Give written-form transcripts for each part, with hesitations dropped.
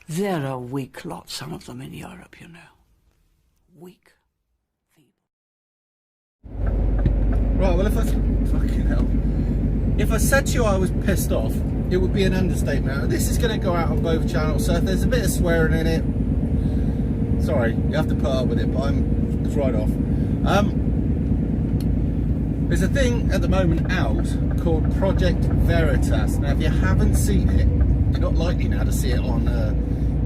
They're a weak lot, some of them in Europe, you know. Weak. Right, well, fucking hell. If I said to you I was pissed off, it would be an understatement. This is going to go out on both channels, so if there's a bit of swearing in it, sorry, you have to put up with it, but it's right off. There's a thing at the moment out called Project Veritas. Now, if you haven't seen it, you're not likely now to see it on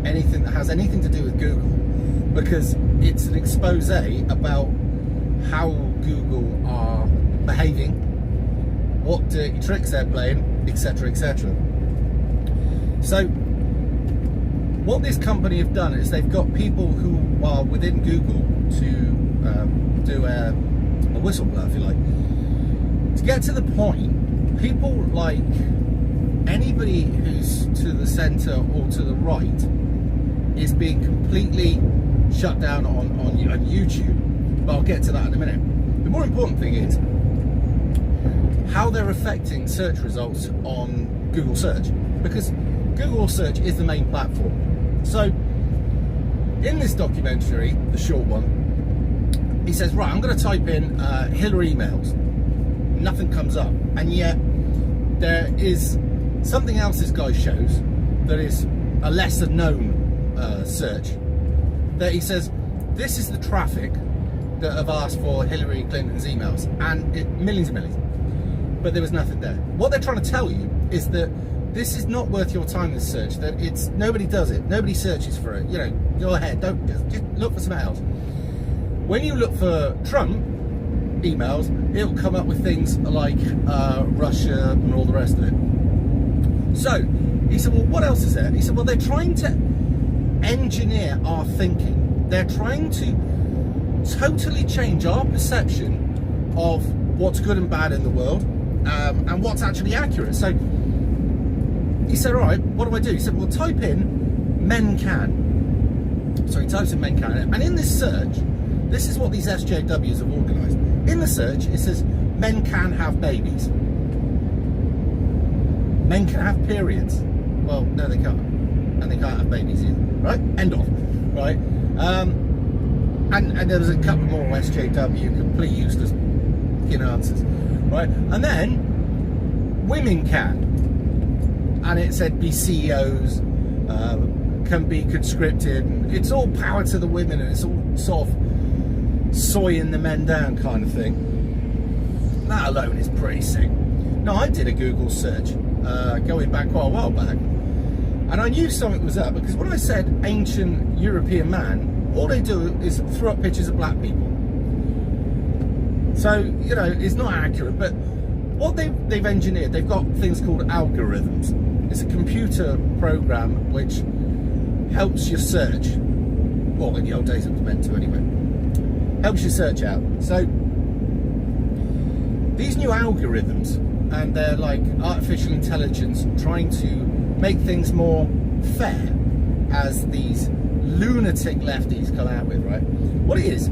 anything that has anything to do with Google, because it's an expose about how Google are behaving, what dirty tricks they're playing, etc, etc. So what this company have done is they've got people who are within Google to do a whistleblower, if you like. To get to the point, people like anybody who's to the centre or to the right is being completely shut down on YouTube, but I'll get to that in a minute. The more important thing is how they're affecting search results on Google search, because Google search is the main platform. So in this documentary, the short one, he says, right, I'm going to type in Hillary emails. Nothing comes up, and yet there is something else this guy shows that is a lesser known search, that he says this is the traffic that have asked for Hillary Clinton's emails, and millions and millions, but there was nothing there. What they're trying to tell you is that this is not worth your time, this search, that it's nobody does it, nobody searches for it, you know, go ahead, don't just look for something else. When you look for Trump emails, it'll come up with things like Russia and all the rest of it. So he said, well, what else is there? He said, well, they're trying to engineer our thinking. They're trying to totally change our perception of what's good and bad in the world, and what's actually accurate. So he said, all right, what do I do? He said, well, type in men can. So he types in men can, and in this search, this is what these SJWs have organised. In the search, it says men can have babies. Men can have periods. Well, no, they can't. And they can't have babies either. Right? End of. Right? And there was a couple more SJW, complete useless answers. Right? And then women can. And it said be CEOs, can be conscripted. It's all power to the women, and it's all sort of soying the men down kind of thing. That alone is pretty sick. Now, I did a Google search going back quite a while back, and I knew something was up, because when I said ancient European man, all they do is throw up pictures of black people. So, you know, it's not accurate, but what they've engineered, they've got things called algorithms. It's a computer program which helps you search. Well, in the old days it was meant to anyway. Helps you search out. So these new algorithms, and they're like artificial intelligence trying to make things more fair, as these lunatic lefties come out with, right? What it is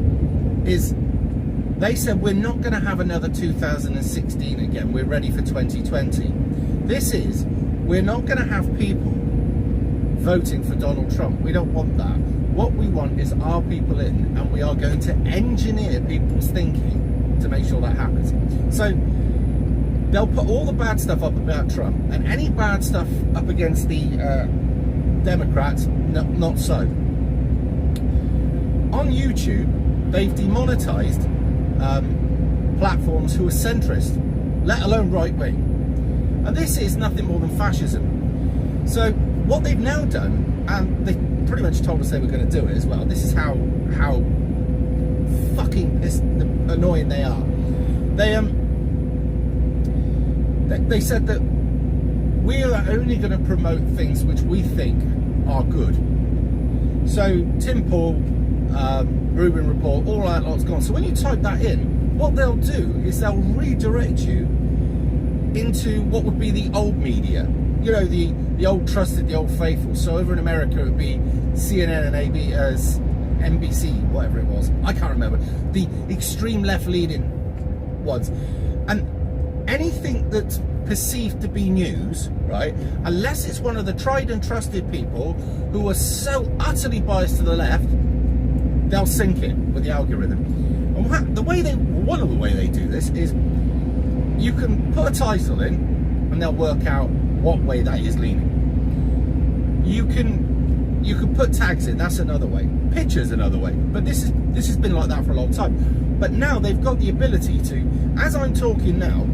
they said we're not going to have another 2016 again, we're ready for 2020. This is, we're not going to have people voting for Donald Trump. We don't want that. What we want is our people in, and we are going to engineer people's thinking to make sure that happens. So they'll put all the bad stuff up about Trump, and any bad stuff up against the Democrats, not so. On YouTube, they've demonetized platforms who are centrist, let alone right-wing. And this is nothing more than fascism. So what they've now done, and they pretty much told us they were going to do it as well, this is how fucking annoying they are. They said that we are only going to promote things which we think are good. So Tim Pool, Rubin Report, all that lot's gone. So when you type that in, what they'll do is they'll redirect you into what would be the old media. You know, the old trusted, the old faithful. So over in America, it would be CNN and NBC, whatever it was. I can't remember. The extreme left-leaning ones. And anything that's perceived to be news, right, unless it's one of the tried and trusted people who are so utterly biased to the left, they'll sync it with the algorithm. And one of the way they do this is you can put a title in and they'll work out what way that is leaning. You can put tags in, that's another way. Pictures another way. But this has been like that for a long time. But now they've got the ability to, as I'm talking now,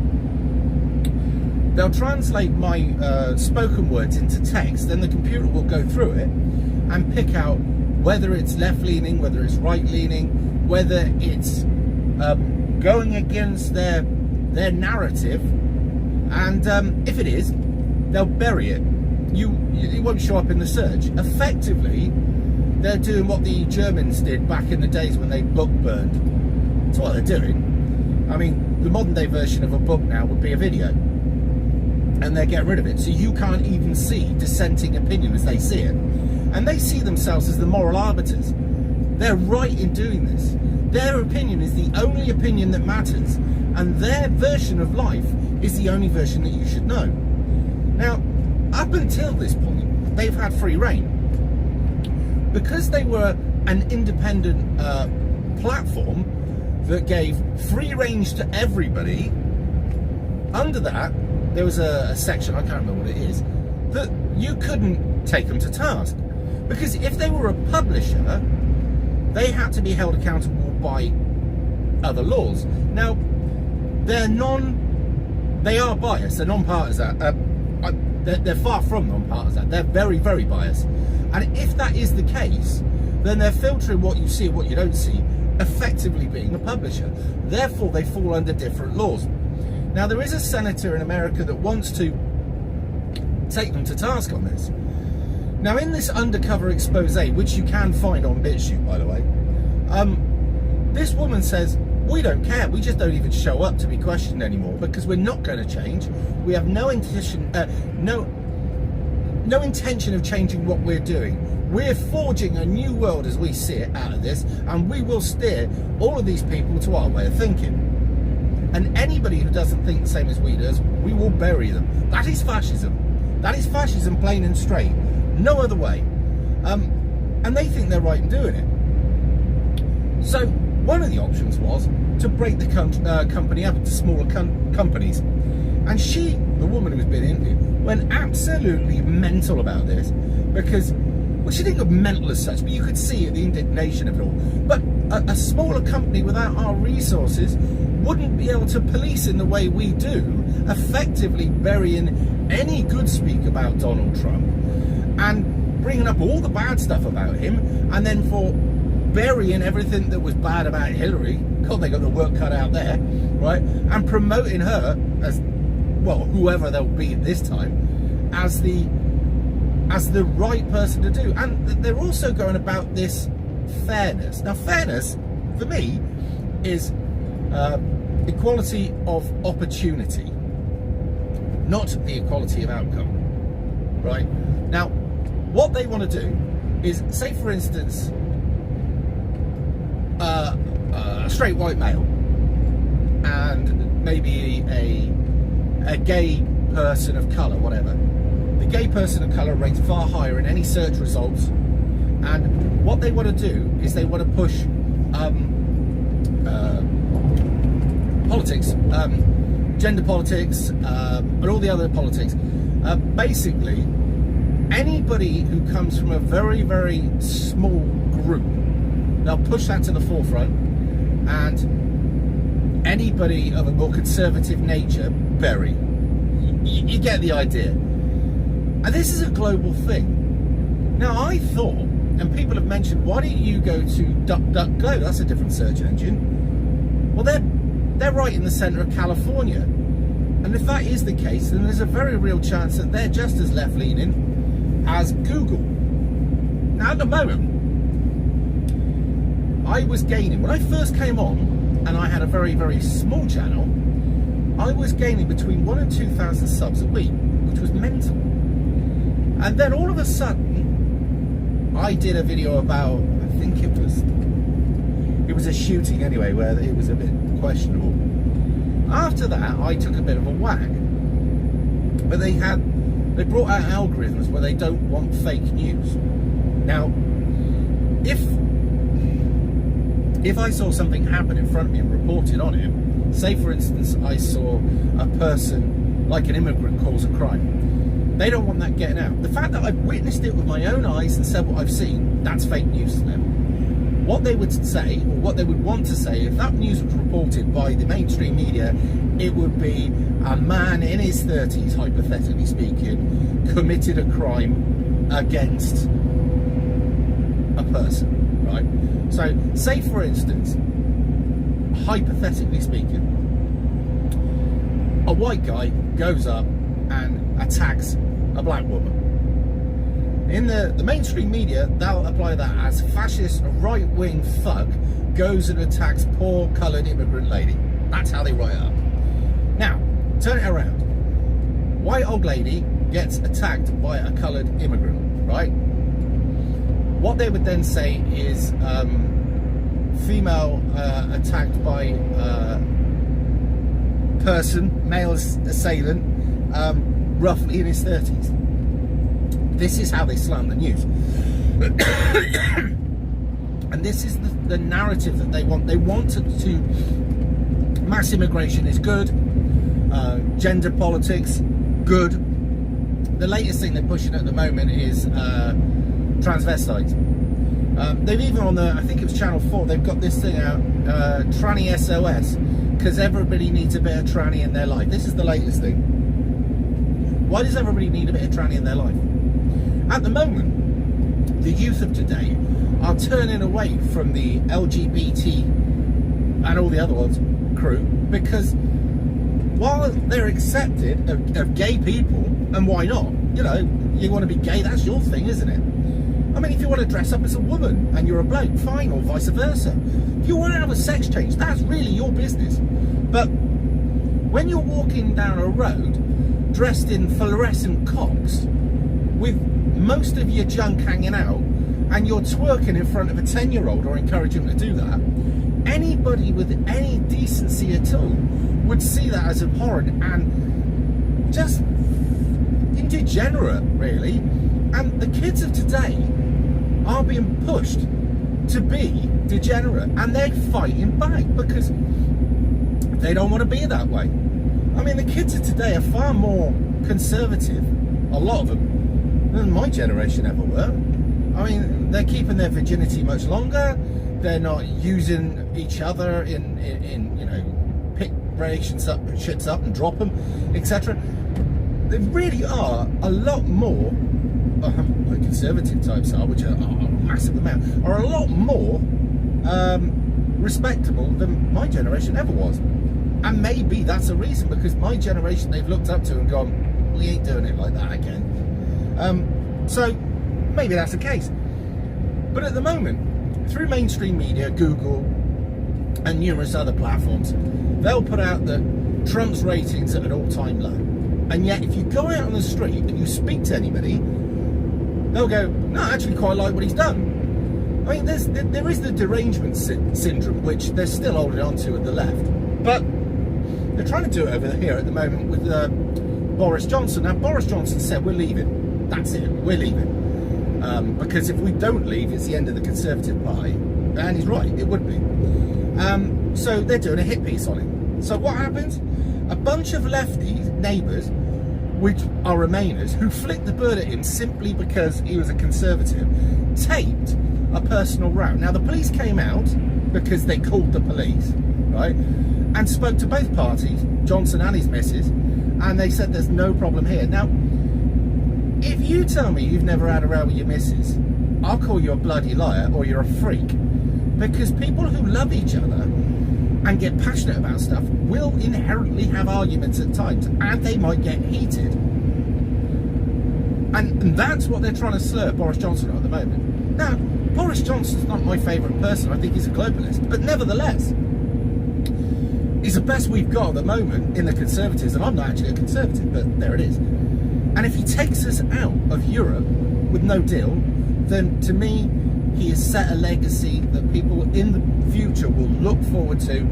they'll translate my spoken words into text, then the computer will go through it and pick out whether it's left-leaning, whether it's right-leaning, whether it's going against their narrative, and if it is, they'll bury it. It won't show up in the search. Effectively, they're doing what the Germans did back in the days when they book burned. That's what they're doing. I mean, the modern day version of a book now would be a video, and they're getting rid of it, so you can't even see dissenting opinion as they see it. And they see themselves as the moral arbiters. They're right in doing this. Their opinion is the only opinion that matters, and their version of life is the only version that you should know. Now, up until this point, they've had free reign. Because they were an independent platform that gave free range to everybody, under that, there was a section, I can't remember what it is, that you couldn't take them to task. Because if they were a publisher, they had to be held accountable by other laws. Now, they are biased, they're non-partisan. They're far from non-partisan, they're very, very biased. And if that is the case, then they're filtering what you see and what you don't see, effectively being a publisher. Therefore, they fall under different laws. Now, there is a senator in America that wants to take them to task on this. Now, in this undercover expose, which you can find on BitChute, by the way, this woman says, we don't care, we just don't even show up to be questioned anymore because we're not going to change. We have no intention of changing what we're doing. We're forging a new world as we see it out of this, and we will steer all of these people to our way of thinking. And anybody who doesn't think the same as we do, we will bury them. That is fascism. That is fascism, plain and straight. No other way. And they think they're right in doing it. So one of the options was to break the company up into smaller companies. And she, the woman who's been interviewed, went absolutely mental about this because, well, she didn't go mental as such, but you could see the indignation of it all. But a smaller company without our resources wouldn't be able to police in the way we do, effectively burying any good speak about Donald Trump and bringing up all the bad stuff about him, and then for burying everything that was bad about Hillary, God, they got the work cut out there, right? And promoting her as, well, whoever they'll be this time, as the right person to do. And they're also going about this fairness. Now, fairness, for me, is equality of opportunity, not the equality of outcome, right? Now, what they want to do is, say for instance, a straight white male and maybe a gay person of colour, whatever. The gay person of colour rates far higher in any search results, and what they want to do is they want to push politics, gender politics, and all the other politics. Basically, anybody who comes from a very, very small group, they'll push that to the forefront, and anybody of a more conservative nature, bury. You get the idea. And this is a global thing. Now, I thought, and people have mentioned, why don't you go to DuckDuckGo? That's a different search engine. Well, they're right in the centre of California. And if that is the case, then there's a very real chance that they're just as left-leaning as Google. Now, at the moment, I was gaining, when I first came on, and I had a very, very small channel, I was gaining between 1,000 and 2,000 subs a week, which was mental. And then all of a sudden, I did a video about, I think it was a shooting anyway, where it was a bit questionable. After that, I took a bit of a whack. But they brought out algorithms where they don't want fake news. Now, if I saw something happen in front of me and reported on it, say for instance I saw a person, like an immigrant, cause a crime, they don't want that getting out. The fact that I've witnessed it with my own eyes and said what I've seen, that's fake news to them. What they would say, or what they would want to say, if that news was reported by the mainstream media, it would be a man in his 30s, hypothetically speaking, committed a crime against a person, right? So, say for instance, hypothetically speaking, a white guy goes up and attacks a black woman. In the mainstream media, they'll apply that as fascist, right-wing thug goes and attacks poor coloured immigrant lady. That's how they write it up. Now, turn it around. White old lady gets attacked by a coloured immigrant, right? What they would then say is female attacked by person, male assailant, roughly in his 30s. This is how they slant the news. And this is the narrative that they want. They want to mass immigration is good, gender politics, good. The latest thing they're pushing at the moment is transvestites. They've even on I think it was Channel 4, they've got this thing out, Tranny SOS, because everybody needs a bit of tranny in their life. This is the latest thing. Why does everybody need a bit of tranny in their life? At the moment, the youth of today are turning away from the LGBT and all the other ones crew, because while they're accepted of gay people, and why not? You know, you want to be gay, that's your thing, isn't it? I mean, if you want to dress up as a woman and you're a bloke, fine, or vice versa. If you want to have a sex change, that's really your business. But when you're walking down a road dressed in fluorescent cocks with most of your junk hanging out, and you're twerking in front of a 10-year-old or encouraging them to do that, anybody with any decency at all would see that as abhorrent and just degenerate, really. And the kids of today are being pushed to be degenerate, and they're fighting back because they don't want to be that way. I mean, the kids of today are far more conservative, a lot of them, than my generation ever were. I mean, they're keeping their virginity much longer. They're not using each other in you know, pick shits up and drop them, etc. They really are a lot more, the conservative types are, which are a massive amount, are a lot more respectable than my generation ever was. And maybe that's a reason, because my generation, they've looked up to and gone, we ain't doing it like that again. So maybe that's the case. But at the moment, through mainstream media, Google, and numerous other platforms, they'll put out that Trump's ratings at an all-time low. And yet, if you go out on the street and you speak to anybody, they'll go, no, I actually quite like what he's done. I mean, there is the derangement syndrome, which they're still holding on to at the left. But they're trying to do it over here at the moment with Boris Johnson. Now, Boris Johnson said, we're leaving. That's it, we're leaving. Because if we don't leave, it's the end of the Conservative Party. And he's right, it would be. So they're doing a hit piece on him. So what happens? A bunch of lefty neighbours, which are Remainers, who flicked the bird at him simply because he was a Conservative, taped a personal row. Now, the police came out because they called the police, right, and spoke to both parties, Johnson and his missus, and they said there's no problem here. Now, if you tell me you've never had a row with your missus, I'll call you a bloody liar or you're a freak. Because people who love each other and get passionate about stuff will inherently have arguments at times, and they might get heated. And that's what they're trying to slur Boris Johnson at the moment. Now, Boris Johnson's not my favourite person. I think he's a globalist. But nevertheless, he's the best we've got at the moment in the Conservatives. And I'm not actually a Conservative, but there it is. And if he takes us out of Europe with no deal, then to me, he has set a legacy that people in the future will look forward to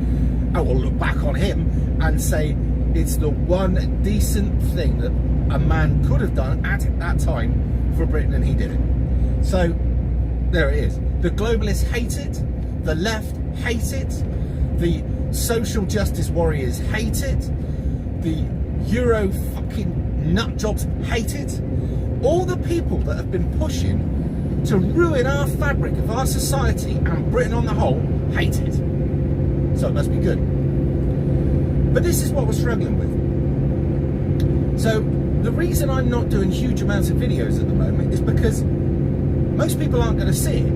I will look back on him and say it's the one decent thing that a man could have done at that time for Britain, and he did it. So there it is. The globalists hate it, the left hate it, the social justice warriors hate it, the Euro fucking nut jobs hate it. All the people that have been pushing to ruin our fabric of our society and Britain on the whole hate it. So it must be good. But this is what we're struggling with. So the reason I'm not doing huge amounts of videos at the moment is because most people aren't going to see it.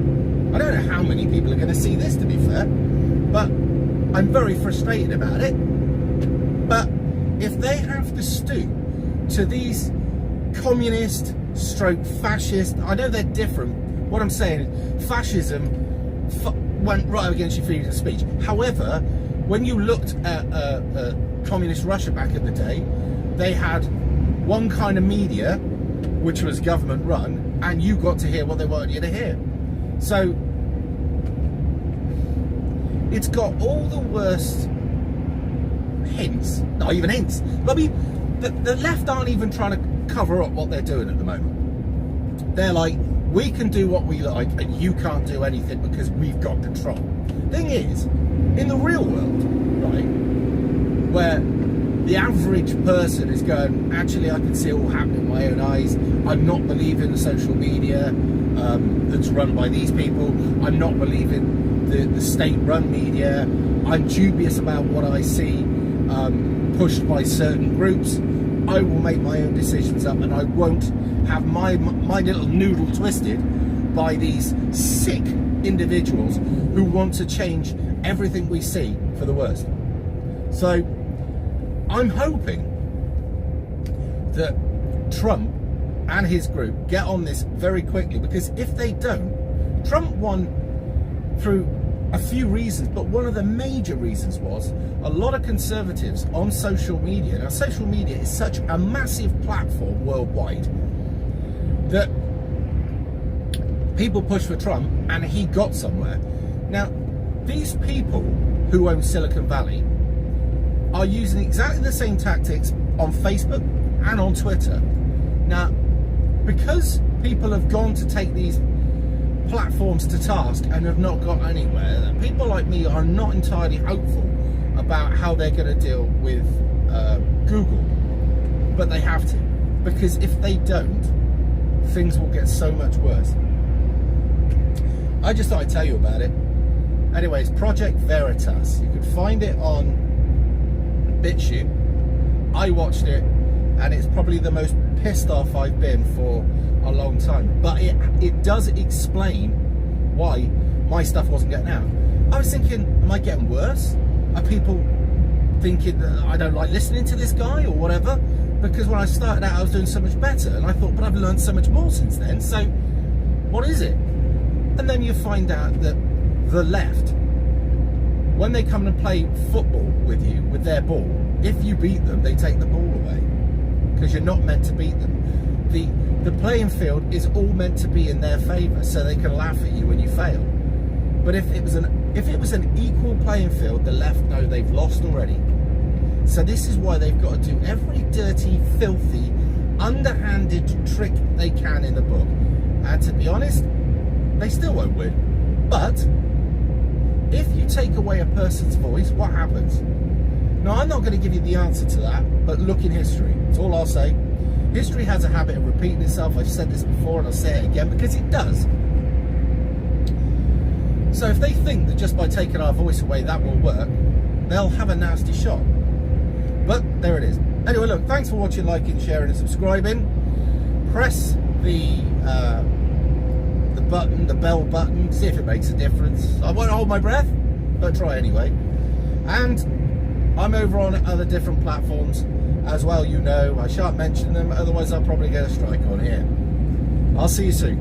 I don't know how many people are going to see this, to be fair, but I'm very frustrated about it. But if they have to stoop to these communist stroke fascist, I know they're different. What I'm saying is fascism went right against your freedom of speech. However, when you looked at communist Russia back in the day, they had one kind of media, which was government run, and you got to hear what they wanted you to hear. So it's got all the worst hints, not even hints. I mean, the left aren't even trying to cover up what they're doing at the moment. They're like, we can do what we like and you can't do anything because we've got control. Thing is, in the real world, right, where the average person is going, actually I can see it all happening with my own eyes, I'm not believing the social media that's run by these people, I'm not believing the state-run media, I'm dubious about what I see pushed by certain groups, I will make my own decisions up and I won't have my little noodle twisted by these sick individuals who want to change everything we see for the worst. So I'm hoping that Trump and his group get on this very quickly, because if they don't, Trump won through a few reasons, but one of the major reasons was a lot of conservatives on social media. Now, social media is such a massive platform worldwide that people pushed for Trump and he got somewhere. Now, these people who own Silicon Valley are using exactly the same tactics on Facebook and on Twitter. Now, because people have gone to take these platforms to task and have not got anywhere, people like me are not entirely hopeful about how they're going to deal with Google, but they have to, because if they don't, things will get so much worse. I just thought I'd tell you about it. Anyways, Project Veritas, you can find it on BitChute. I watched it and it's probably the most pissed off I've been for a long time, but it does explain why my stuff wasn't getting out. I was thinking, am I getting worse? Are people thinking that I don't like listening to this guy or whatever? Because when I started out I was doing so much better, and I thought, but I've learned so much more since then, so what is it? And then you find out that the left, when they come and play football with you with their ball, if you beat them they take the ball away, because you're not meant to beat them. The playing field is all meant to be in their favour, so they can laugh at you when you fail. But if it was an equal playing field, the left know they've lost already. So this is why they've got to do every dirty, filthy, underhanded trick they can in the book. And to be honest, they still won't win. But if you take away a person's voice, what happens? Now, I'm not going to give you the answer to that, but look in history. That's all I'll say. History has a habit of repeating itself. I've said this before and I'll say it again because it does. So if they think that just by taking our voice away that will work, they'll have a nasty shot. But there it is. Anyway, look, thanks for watching, liking, sharing and subscribing. Press the button, the bell button, see if it makes a difference. I won't hold my breath, but try anyway. And I'm over on other different platforms as well, you know. I shan't mention them, otherwise I'll probably get a strike on here. I'll see you soon.